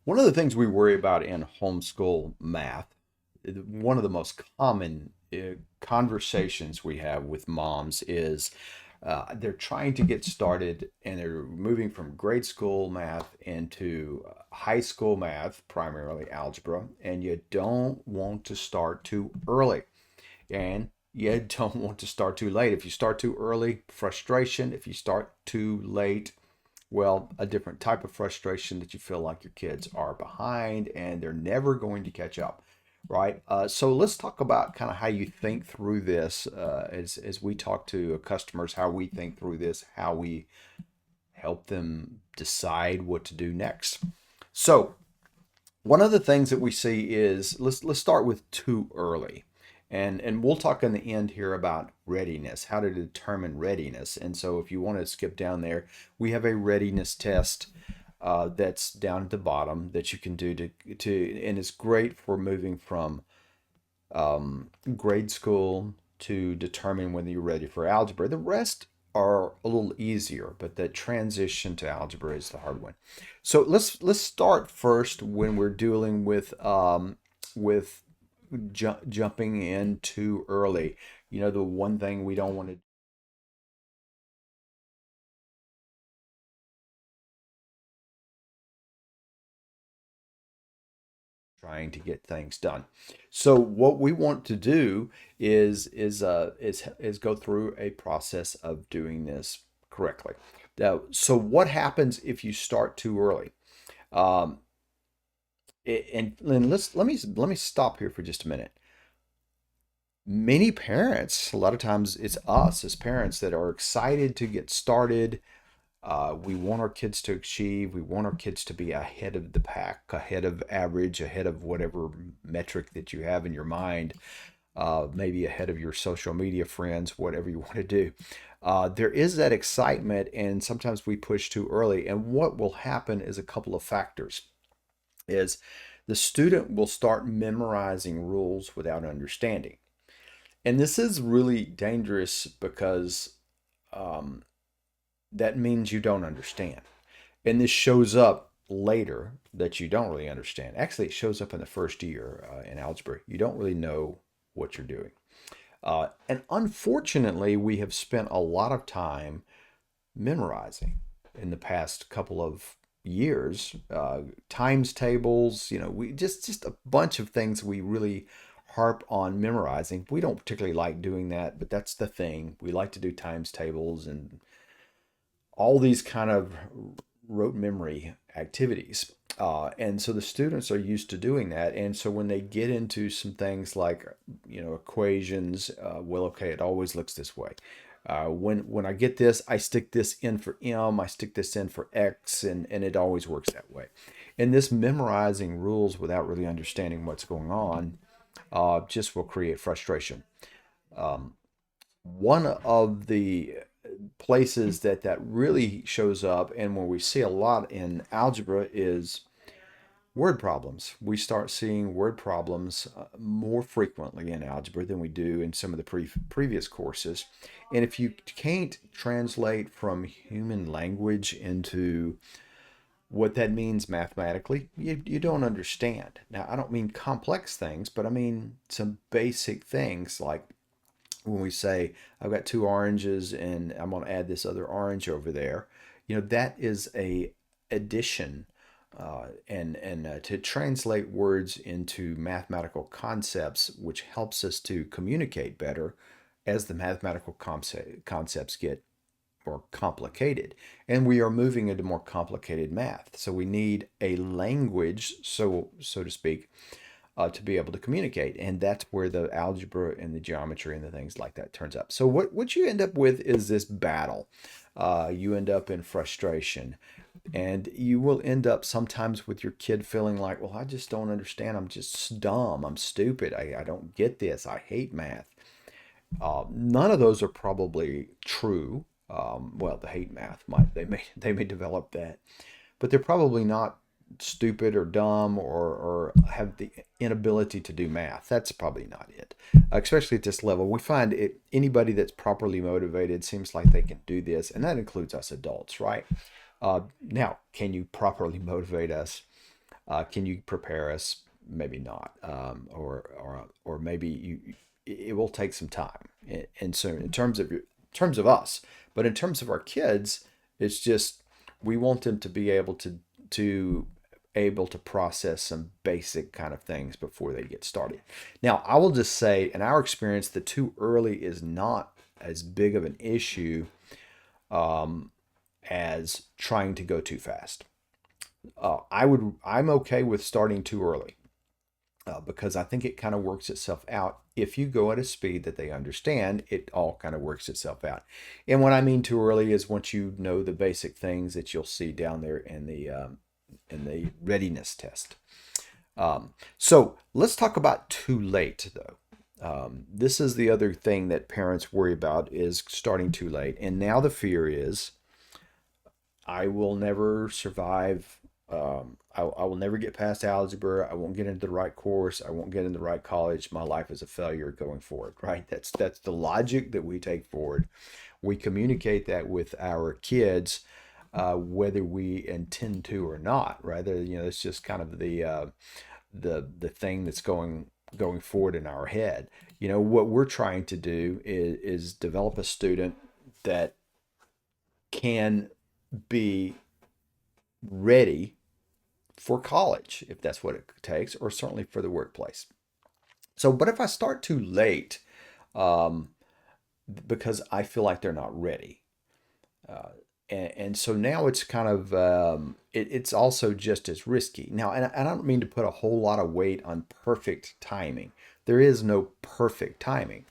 One of the things we worry about in homeschool math, one of the most common conversations we have with moms is they're trying to get started and they're moving from grade school math into high school math, primarily algebra, and you don't want to start too early. And you don't want to start too late. If you start too early, frustration. If you start too late, well, a different type of frustration that you feel like your kids are behind and they're never going to catch up, right? So let's talk about kind of how you think through this as we talk to customers, how we think through this, how we help them decide what to do next. So one of the things that we see is let's start with too early. And we'll talk in the end here about readiness, how to determine readiness. And so if you want to skip down there, we have a readiness test that's down at the bottom that you can do and it's great for moving from grade school to determine whether you're ready for algebra. The rest are a little easier, but the transition to algebra is the hard one. So let's start first when we're dealing with jumping in too early. You know, the one thing we don't want to trying to get things done. So what we want to do is go through a process of doing this correctly. Now, so what happens if you start too early? Um, and let me stop here for just a minute. Many parents, a lot of times it's us as parents that are excited to get started. We want our kids to achieve. We want our kids to be ahead of the pack, ahead of average, ahead of whatever metric that you have in your mind, maybe ahead of your social media friends, whatever you want to do. There is that excitement, and sometimes we push too early. And what will happen is a couple of factors. Is the student will start memorizing rules without understanding. And this is really dangerous because um, that means you don't understand. And this shows up later that you don't really understand. Actually, it shows up in the first year in algebra. You don't really know what you're doing. And unfortunately, we have spent a lot of time memorizing in the past couple of years. Times tables, we just a bunch of things we really harp on memorizing. We don't particularly like doing that, but that's the thing. We like to do times tables and all these kind of rote memory activities. And so the students are used to doing that. And so when they get into some things like, equations, well, okay, it always looks this way. When I get this, I stick this in for m, I stick this in for x, and it always works that way. And this memorizing rules without really understanding what's going on just will create frustration. Um, One of the places that really shows up and where we see a lot in algebra is word problems. We start seeing word problems more frequently in algebra than we do in some of the previous courses. And if you can't translate from human language into what that means mathematically, you don't understand. Now, I don't mean complex things, but I mean some basic things like when we say, I've got two oranges and I'm going to add this other orange over there, that is a addition. And to translate words into mathematical concepts, which helps us to communicate better as the mathematical concepts get more complicated. And we are moving into more complicated math. So we need a language, so to speak, to be able to communicate. And that's where the algebra and the geometry and the things like that turns up. So what you end up with is this battle. You end up in frustration. And you will end up sometimes with your kid feeling like, well, I just don't understand. I'm just dumb. I'm stupid. I don't get this. I hate math. None of those are probably true. Well, the hate math they may develop that, but they're probably not stupid or dumb or have the inability to do math. That's probably not it. Especially at this level, we find anybody that's properly motivated seems like they can do this, and that includes us adults, right? Now, can you properly motivate us Can you prepare us? Maybe not, or maybe it will take some time. And so in terms of us, but in terms of our kids, it's just we want them to be to able to process some basic kind of things before they get started. Now, I will just say, in our experience, the too early is not as big of an issue um, as trying to go too fast. I'm okay with starting too early because I think it kind of works itself out. If you go at a speed that they understand, it all kind of works itself out. And what I mean too early is once you know the basic things that you'll see down there in the readiness test. So let's talk about too late though. This is the other thing that parents worry about is starting too late. And now the fear is I will never survive. I will never get past algebra. I won't get into the right course. I won't get into the right college. My life is a failure going forward, right? That's the logic that we take forward. We communicate that with our kids, whether we intend to or not. Right? It's just kind of the thing that's going forward in our head. What we're trying to do is develop a student that can be ready for college if that's what it takes, or certainly for the workplace. So, but if I start too late, um, because I feel like they're not ready, uh, and so now it's kind of it's also just as risky now. And I don't mean to put a whole lot of weight on perfect timing. There is no perfect timing,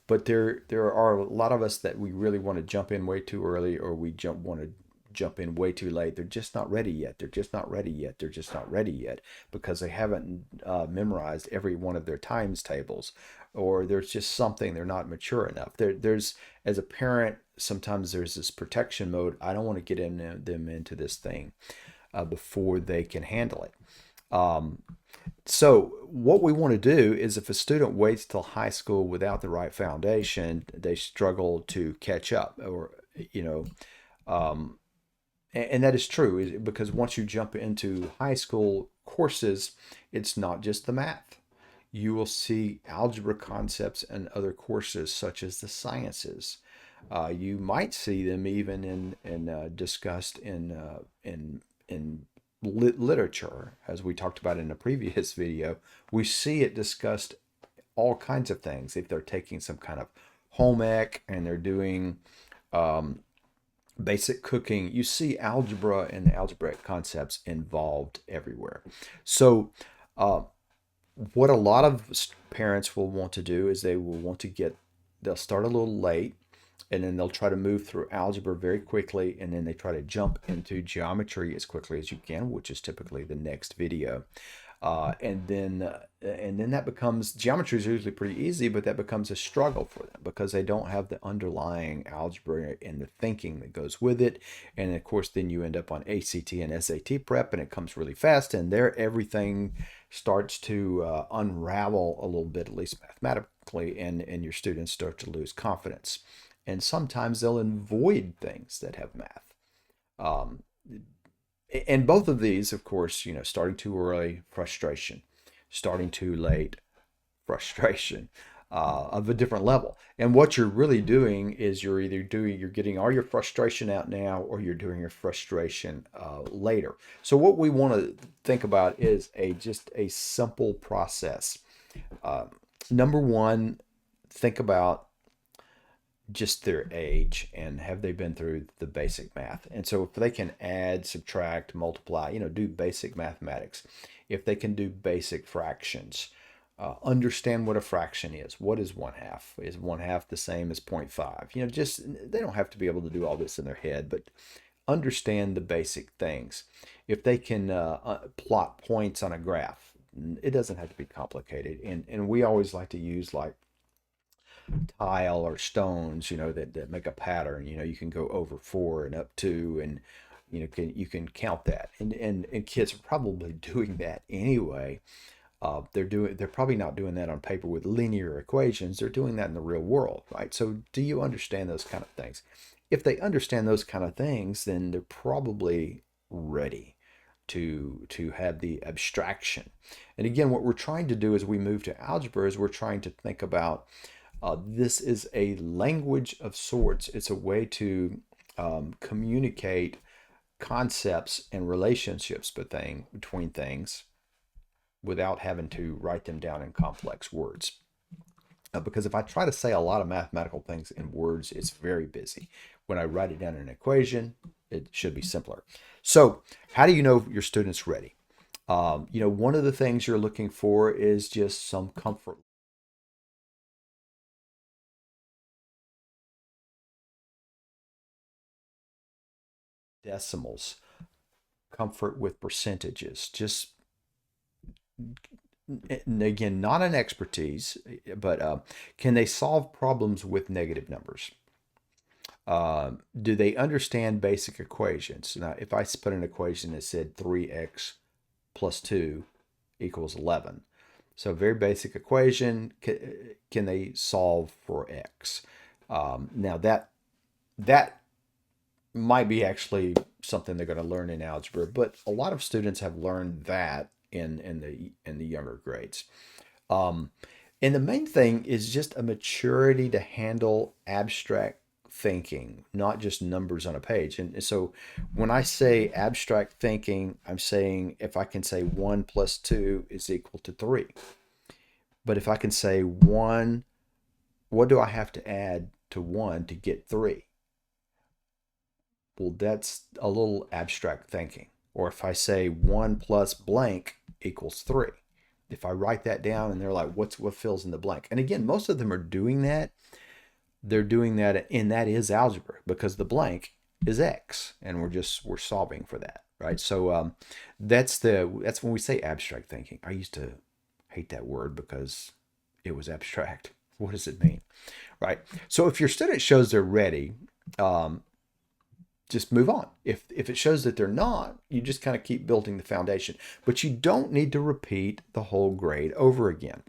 but there are a lot of us that we really want to jump in way too early, or we want to jump in way too late. They're just not ready yet. They're just not ready yet. They're just not ready yet because they haven't memorized every one of their times tables, or there's just something they're not mature enough. There's as a parent, sometimes there's this protection mode. I don't want to get them into this thing before they can handle it. Um, so what we want to do is if a student waits till high school without the right foundation, they struggle to catch up, or you know, um, and that is true because once you jump into high school courses, it's not just the math. You will see algebra concepts and other courses such as the sciences. You might see them even discussed in literature, as we talked about in a previous video. We see it discussed all kinds of things. If they're taking some kind of home ec and they're doing um, basic cooking, you see algebra and the algebraic concepts involved everywhere. So, uh, what a lot of parents will want to do is they'll start a little late and then they'll try to move through algebra very quickly, and then they try to jump into geometry as quickly as you can, which is typically the next video. And then that becomes geometry is usually pretty easy, but that becomes a struggle for them because they don't have the underlying algebra and the thinking that goes with it. And of course, then you end up on ACT and SAT prep, and it comes really fast, and there everything starts to unravel a little bit, at least mathematically, and your students start to lose confidence. And sometimes they'll avoid things that have math. Um, and both of these, of course, starting too early, frustration, starting too late, frustration of a different level. And what you're really doing is you're getting all your frustration out now, or you're doing your frustration later. So what we want to think about is just a simple process. Uh, Number one, think about just their age and have they been through the basic math. And so if they can add, subtract, multiply, do basic mathematics, if they can do basic fractions, understand what a fraction is. What is 1/2? Is 1/2 the same as 0.5? Just they don't have to be able to do all this in their head, but understand the basic things. If they can plot points on a graph, it doesn't have to be complicated. And we always like to use like tile or stones, that make a pattern. You can go over 4 and up 2, and you can count that. And kids are probably doing that anyway. They're probably not doing that on paper with linear equations. They're doing that in the real world, right? So do you understand those kind of things? If they understand those kind of things, then they're probably ready. to have the abstraction. And again, what we're trying to do as we move to algebra is we're trying to think about this is a language of sorts. It's a way to communicate concepts and relationships between things without having to write them down in complex words. Because if I try to say a lot of mathematical things in words, it's very busy. When I write it down in an equation, it should be simpler. So, how do you know your student's ready? One of the things you're looking for is just some comfort. Decimals, comfort with percentages, just and again, not an expertise, but can they solve problems with negative numbers? Do they understand basic equations? Now, if I put an equation that said 3x plus 2 equals 11, so very basic equation, can they solve for x? Now that might be actually something they're going to learn in algebra, but a lot of students have learned that in the younger grades. And the main thing is just a maturity to handle abstract thinking, not just numbers on a page. And so when I say abstract thinking, I'm saying if I can say 1 plus 2 is equal to 3. But if I can say 1, what do I have to add to 1 to get 3? Well, that's a little abstract thinking. Or if I say 1 plus blank equals 3. If I write that down and they're like, what fills in the blank? And again, most of them are doing that. They're doing that, and that is algebra because the blank is x, and we're solving for that, right? So that's when we say abstract thinking. I used to hate that word because it was abstract. What does it mean, right? So if your student shows they're ready, just move on. If it shows that they're not, you just kind of keep building the foundation. But you don't need to repeat the whole grade over again.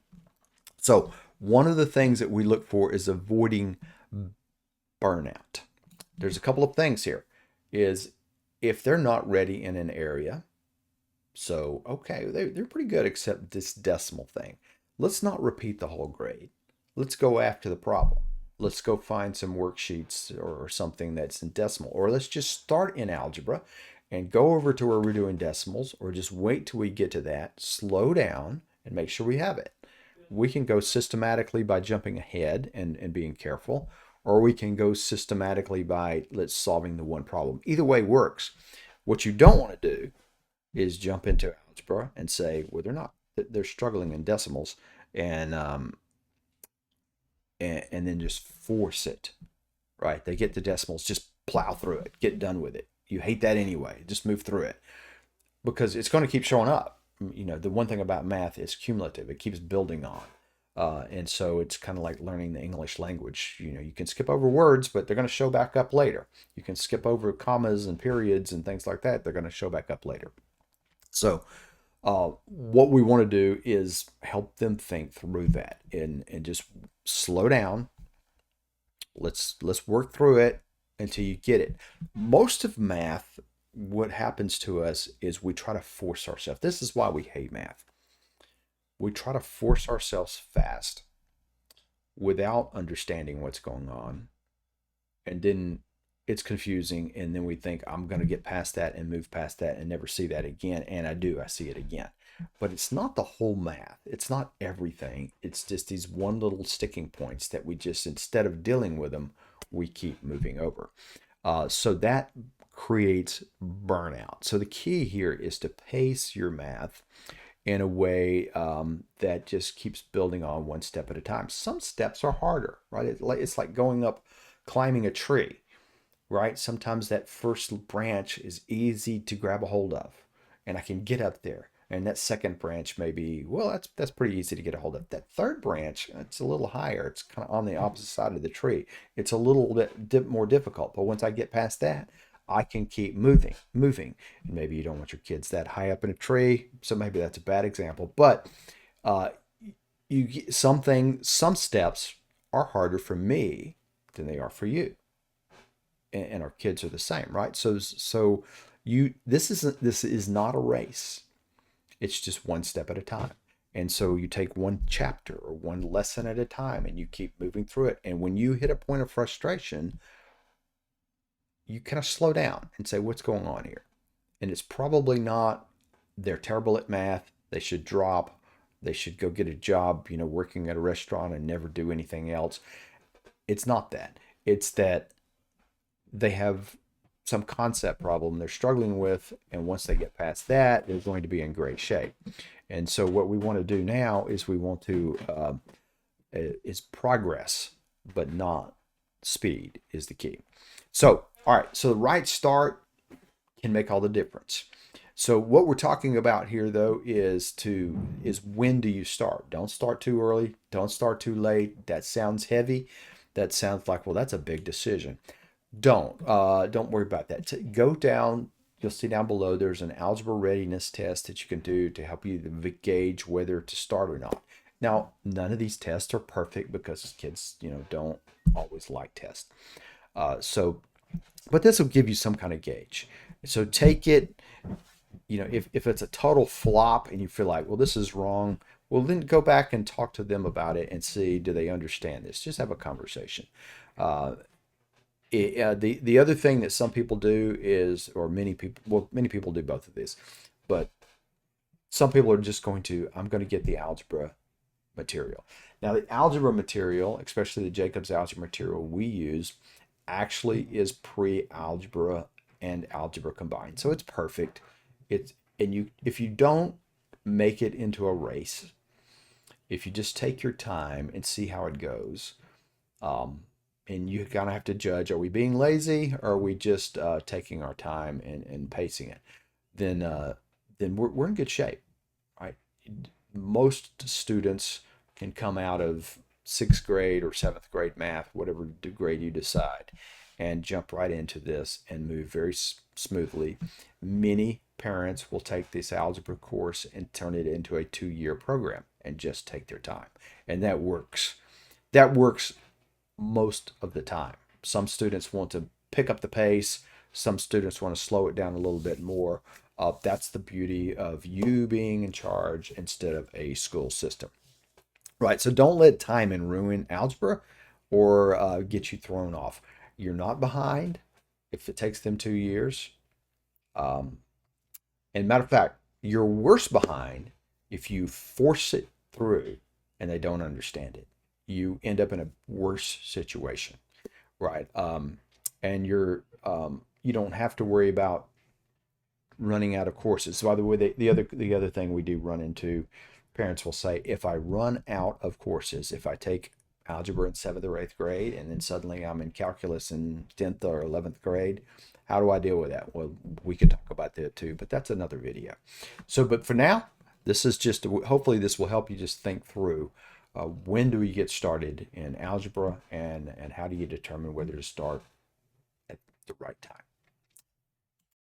So one of the things that we look for is avoiding burnout. There's a couple of things here. Is if they're not ready in an area, so okay, they're pretty good except this decimal thing. Let's not repeat the whole grade. Let's go after the problem. Let's go find some worksheets or something that's in decimal. Or let's just start in algebra and go over to where we're doing decimals, or just wait till we get to that, slow down, and make sure we have it. We can go systematically by jumping ahead and being careful, or we can go systematically by let's solving the one problem. Either way works. What you don't want to do is jump into algebra and say, well, they're struggling in decimals, and then just force it, right? They get the decimals, just plow through it, get done with it. You hate that anyway, just move through it because it's going to keep showing up. The one thing about math is cumulative, it keeps building on. And so it's kind of like learning the English language. You can skip over words, but they're going to show back up later. You can skip over commas and periods and things like that. They're going to show back up later. So what we want to do is help them think through that and just slow down. Let's work through it until you get it. Most of math, what happens to us is we try to force ourselves. This is why we hate math. We try to force ourselves fast without understanding what's going on. And then it's confusing. And then we think, I'm going to get past that and move past that and never see that again. And I see it again. But it's not the whole math. It's not everything. It's just these one little sticking points that we just, instead of dealing with them, we keep moving over. So that creates burnout. So the key here is to pace your math in a way that just keeps building on one step at a time. Some steps are harder, right? It's like climbing a tree, right? Sometimes that first branch is easy to grab a hold of, and I can get up there. And that second branch may be, well, that's pretty easy to get a hold of. That third branch, it's a little higher. It's kind of on the opposite side of the tree. It's a little bit more difficult. But once I get past that, I can keep moving. And maybe you don't want your kids that high up in a tree, so maybe that's a bad example. But some steps are harder for me than they are for you, and our kids are the same, right? So This is not a race. It's just one step at a time. And so you take one chapter or one lesson at a time and you keep moving through it. And when you hit a point of frustration, you kind of slow down and say, what's going on here? And it's probably not they're terrible at math. They should drop. They should go get a job, working at a restaurant and never do anything else. It's not that. It's that they have some concept problem they're struggling with. And once they get past that, they're going to be in great shape. And so what we want to do now is we want to, is progress, but not speed is the key. So, all right. So the right start can make all the difference. So what we're talking about here though is when do you start? Don't start too early. Don't start too late. That sounds heavy. That sounds like, well, that's a big decision. Don't worry about that. Go down. You'll see down below there's an algebra readiness test that you can do to help you gauge whether to start or not. Now, none of these tests are perfect because kids, don't always like tests. But this will give you some kind of gauge. So take it, if it's a total flop and you feel like, well, this is wrong, well, then go back and talk to them about it and see, do they understand this? Just have a conversation. The other thing that some people do is, or many people do both of these, but some people are just I'm going to get the algebra material. Now, the algebra material, especially the Jacobs algebra material we use, actually is pre-algebra and algebra combined. So it's perfect. If you don't make it into a race, if you just take your time and see how it goes, and you kind of have to judge, are we being lazy or are we just taking our time and pacing it? Then we're in good shape, right? Most students can come out of 6th grade or 7th grade math, whatever grade you decide, and jump right into this and move very smoothly. Many parents will take this algebra course and turn it into a 2-year program and just take their time. And that works. That works most of the time. Some students want to pick up the pace. Some students want to slow it down a little bit more. That's the beauty of you being in charge instead of a school system. Right, so don't let timing ruin algebra or get you thrown off. You're not behind if it takes them 2 years. And matter of fact, you're worse behind if you force it through and they don't understand it. You end up in a worse situation, right? And you don't have to worry about running out of courses. So by the way, the other thing we do run into, parents will say, if I run out of courses, if I take algebra in 7th or 8th grade and then suddenly I'm in calculus in 10th or 11th grade, how do I deal with that? Well, we can talk about that too, but that's another video. So, but for now, this is just, hopefully this will help you just think through when do we get started in algebra and how do you determine whether to start at the right time.